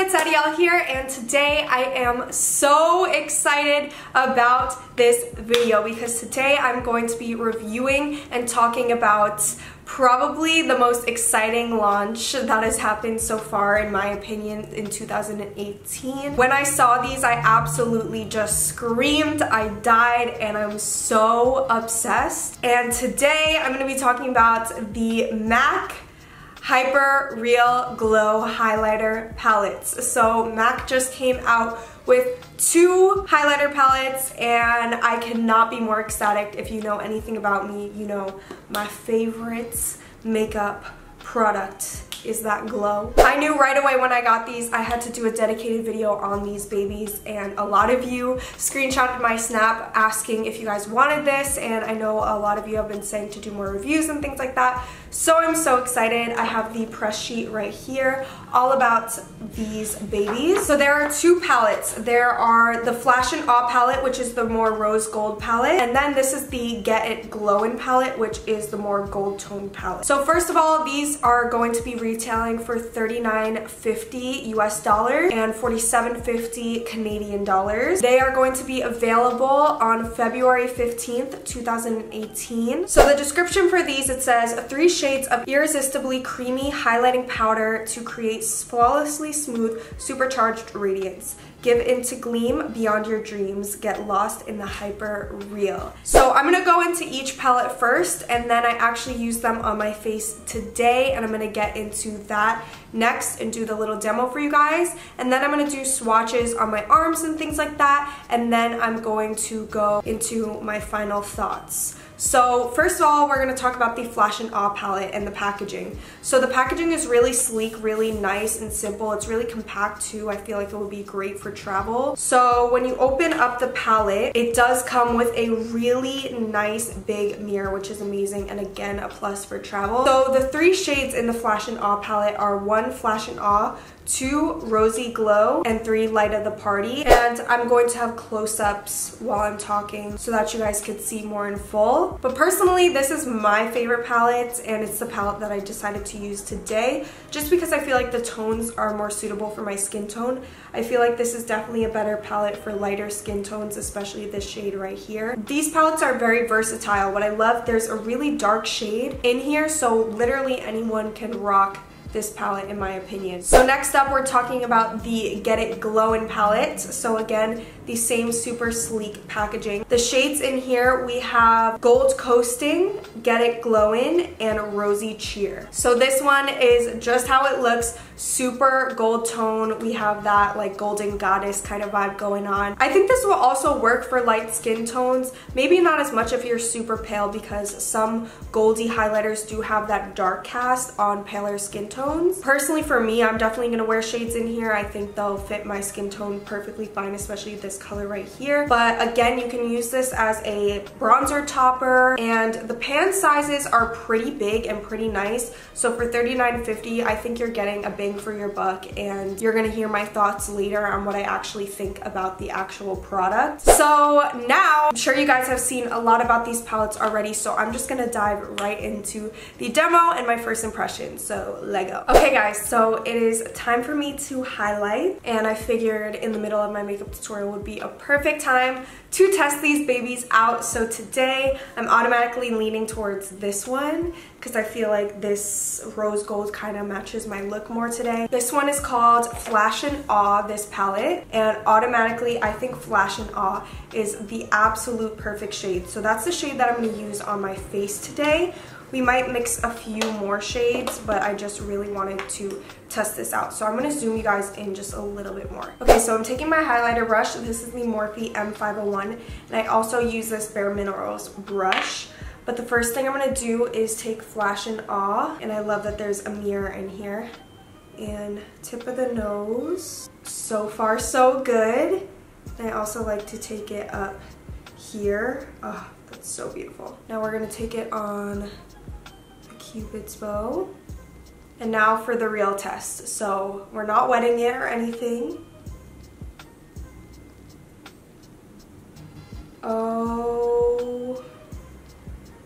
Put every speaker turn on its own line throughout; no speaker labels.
it's Adyel here, and today I am so excited about this video because today I'm going to be reviewing and talking about probably the most exciting launch that has happened so far, in my opinion, in 2018. When I saw these, I absolutely just screamed, I died, and I'm so obsessed. And today I'm going to be talking about the MAC Hyper Real Glow Highlighter Palettes. So MAC just came out with 2 highlighter palettes, and I cannot be more ecstatic. If you know anything about me, you know my favorite makeup product is that glow. I knew right away when I got these I had to do a dedicated video on these babies, and a lot of you screenshotted my snap asking if you guys wanted this, and I know a lot of you have been saying to do more reviews and things like that. So I'm so excited. I have the press sheet right here all about these babies. So there are 2 palettes. There are the Flash and Awe palette, which is the more rose gold palette, and then this is the Get It Glowin' palette, which is the more gold tone palette. So first of all, these are going to be retailing for $39.50 US dollars and $47.50 Canadian dollars. They are going to be available on February 15th, 2018. So the description for these, it says 3 shades of irresistibly creamy highlighting powder to create flawlessly smooth, supercharged radiance. Give into gleam beyond your dreams. Get lost in the hyper real. So I'm gonna go into each palette first, and then I actually use them on my face today, and I'm gonna get into that next and do the little demo for you guys. And then I'm gonna do swatches on my arms and things like that, and then I'm going to go into my final thoughts. So first of all, we're going to talk about the Flash and Awe palette and the packaging. So the packaging is really sleek, really nice and simple. It's really compact too. I feel like it will be great for travel. So when you open up the palette, it does come with a really nice big mirror, which is amazing, and again a plus for travel. So the 3 shades in the Flash and Awe palette are 1 Flash and Awe, 2 Rosy Glow, and 3 Light of the Party. And I'm going to have close-ups while I'm talking so that you guys could see more in full. But personally, this is my favorite palette, and it's the palette that I decided to use today just because I feel like the tones are more suitable for my skin tone. I feel like this is definitely a better palette for lighter skin tones, especially this shade right here. These palettes are very versatile. What I love, there's a really dark shade in here, so literally anyone can rock this palette in my opinion. So next up, we're talking about the Get It Glowin' palette. So again, the same super sleek packaging. The shades in here, we have Gold Coasting, Get It Glowin', and Rosy Cheer. So this one is just how it looks, super gold tone. We have that like golden goddess kind of vibe going on. I think this will also work for light skin tones, maybe not as much if you're super pale, because some goldy highlighters do have that dark cast on paler skin tones. Personally, for me, I'm definitely going to wear shades in here. I think they'll fit my skin tone perfectly fine, especially this color right here. But again, you can use this as a bronzer topper, and the pan sizes are pretty big and pretty nice. So for $39.50, I think you're getting a bang for your buck, and you're going to hear my thoughts later on what I actually think about the actual product. So now, I'm sure you guys have seen a lot about these palettes already, so I'm just going to dive right into the demo and my first impressions. So Lego. Okay guys, so it is time for me to highlight, and I figured in the middle of my makeup tutorial would be a perfect time to test these babies out. So today I'm automatically leaning towards this one because I feel like this rose gold kind of matches my look more today. This one is called Flash and Awe, this palette, and automatically I think Flash and Awe is the absolute perfect shade. So that's the shade that I'm going to use on my face today. We might mix a few more shades, but I just really wanted to test this out. So I'm going to zoom you guys in just a little bit more. Okay, so I'm taking my highlighter brush. This is the Morphe M501, and I also use this Bare Minerals brush. But the first thing I'm going to do is take Flash and Awe, and I love that there's a mirror in here. And tip of the nose. So far, so good. And I also like to take it up here. Oh, that's so beautiful. Now we're going to take it on Cupid's bow. And now for the real test. So we're not wetting it or anything. Oh,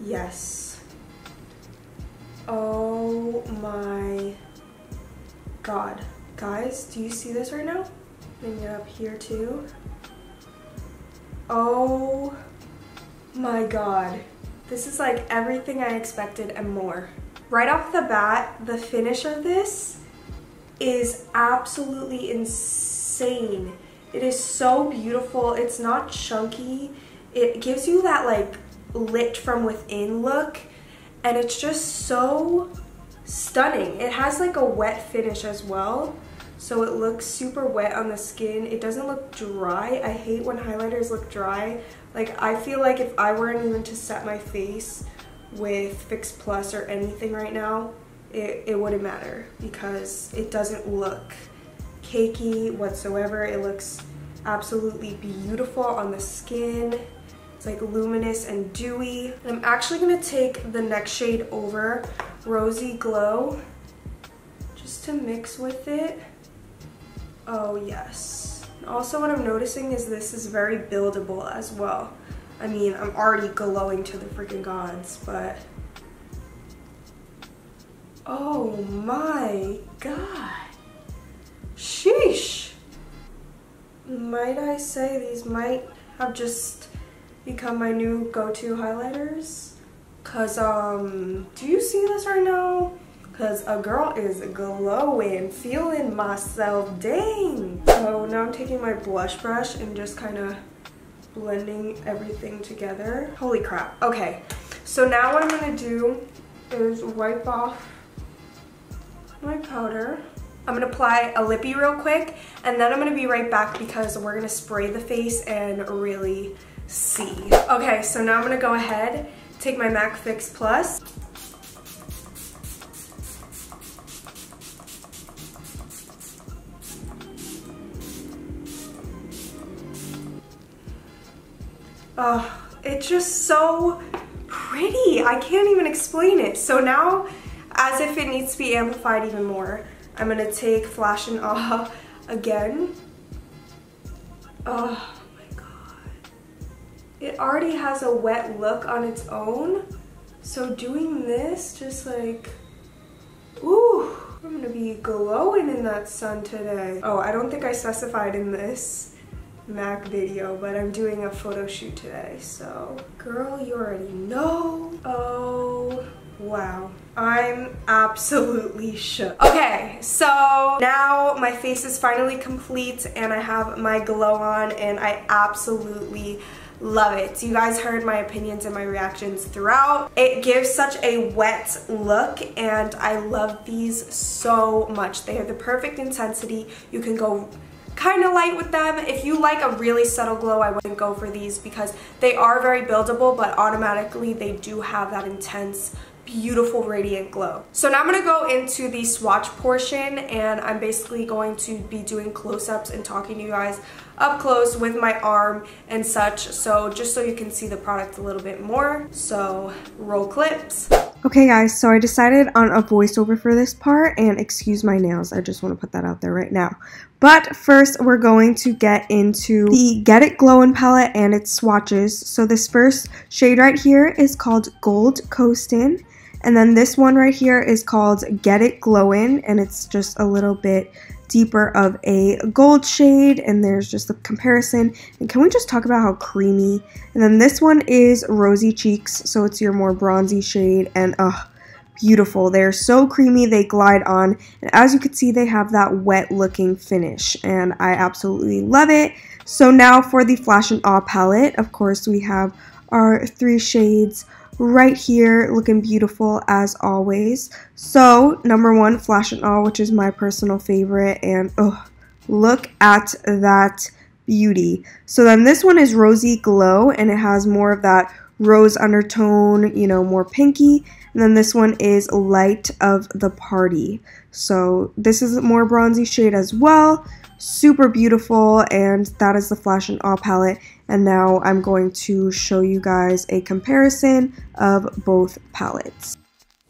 yes. Oh my God. Guys, do you see this right now? Bring it up here too. Oh my god. This is like everything I expected and more. Right off the bat, the finish of this is absolutely insane. It is so beautiful. It's not chunky. It gives you that like lit from within look, and it's just so stunning. It has like a wet finish as well, so it looks super wet on the skin. It doesn't look dry. I hate when highlighters look dry. Like, I feel like if I weren't even to set my face with Fix Plus or anything right now, it wouldn't matter, because it doesn't look cakey whatsoever. It looks absolutely beautiful on the skin. It's like luminous and dewy. And I'm actually gonna take the next shade over, Rosy Glow, just to mix with it. Oh yes. And also what I'm noticing is this is very buildable as well. I mean, I'm already glowing to the freaking gods, but oh my god. Sheesh. Might I say these might have just become my new go-to highlighters? Cause do you see this right now? Cause a girl is glowing, feeling myself, dang. So now I'm taking my blush brush and just kind of blending everything together. Holy crap. Okay, so now what I'm gonna do is wipe off my powder. I'm gonna apply a lippy real quick, and then I'm gonna be right back because we're gonna spray the face and really see. Okay, so now I'm gonna go ahead, take my MAC Fix Plus. Oh, it's just so pretty. I can't even explain it. So now, as if it needs to be amplified even more, I'm gonna take Flash and Awe again. Oh my god. It already has a wet look on its own. So doing this, just like, ooh, I'm gonna be glowing in that sun today. Oh, I don't think I specified in this MAC video, but I'm doing a photo shoot today, so girl, you already know. Oh wow, I'm absolutely shook. Okay, so now my face is finally complete and I have my glow on, and I absolutely love it. You guys heard my opinions and my reactions throughout. It gives such a wet look, and I love these so much. They are the perfect intensity. You can go kind of light with them. If you like a really subtle glow, I wouldn't go for these because they are very buildable, but automatically they do have that intense, beautiful, radiant glow. So now I'm gonna go into the swatch portion, and I'm basically going to be doing close-ups and talking to you guys up close with my arm and such, so just so you can see the product a little bit more. So roll clips. Okay guys, so I decided on a voiceover for this part, and excuse my nails, I just want to put that out there right now. But first we're going to get into the Get It Glowin' palette and its swatches. So this first shade right here is called Gold Coastin', and then this one right here is called Get It Glowin', and it's just a little bit deeper of a gold shade, and there's just a comparison. And can we just talk about how creamy? And then this one is Rosy Cheeks, so it's your more bronzy shade, and beautiful. They're so creamy, they glide on, and as you can see, they have that wet looking finish, and I absolutely love it. So now for the Flash and Awe palette, of course we have our 3 shades right here, looking beautiful as always. So number 1, Flash and Awe, which is my personal favorite, and look at that beauty. So then this one is Rosy Glow, and it has more of that rose undertone, you know, more pinky. And then this one is Light of the Party. So this is a more bronzy shade as well. Super beautiful, and that is the Flash and Awe palette. And now I'm going to show you guys a comparison of both palettes.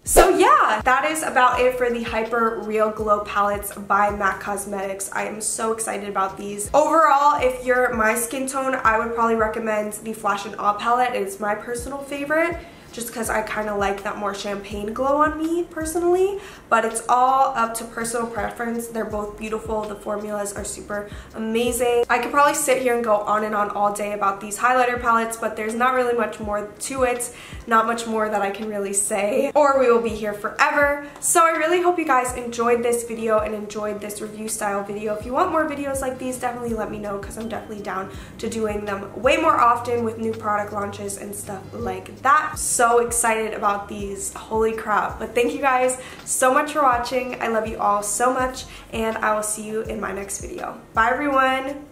So yeah, that is about it for the Hyper Real Glow palettes by MAC Cosmetics. I am so excited about these. Overall, if you're my skin tone, I would probably recommend the Flash and Awe palette. It's my personal favorite. just because I kind of like that more champagne glow on me personally, but it's all up to personal preference. They're both beautiful. The formulas are super amazing. I could probably sit here and go on and on all day about these highlighter palettes, but there's not really much more to it, not much more that I can really say, or we will be here forever. So I really hope you guys enjoyed this video and enjoyed this review style video. If you want more videos like these, definitely let me know, because I'm definitely down to doing them way more often with new product launches and stuff like that. So excited about these, holy crap. But thank you guys so much for watching. I love you all so much, and I will see you in my next video. Bye everyone.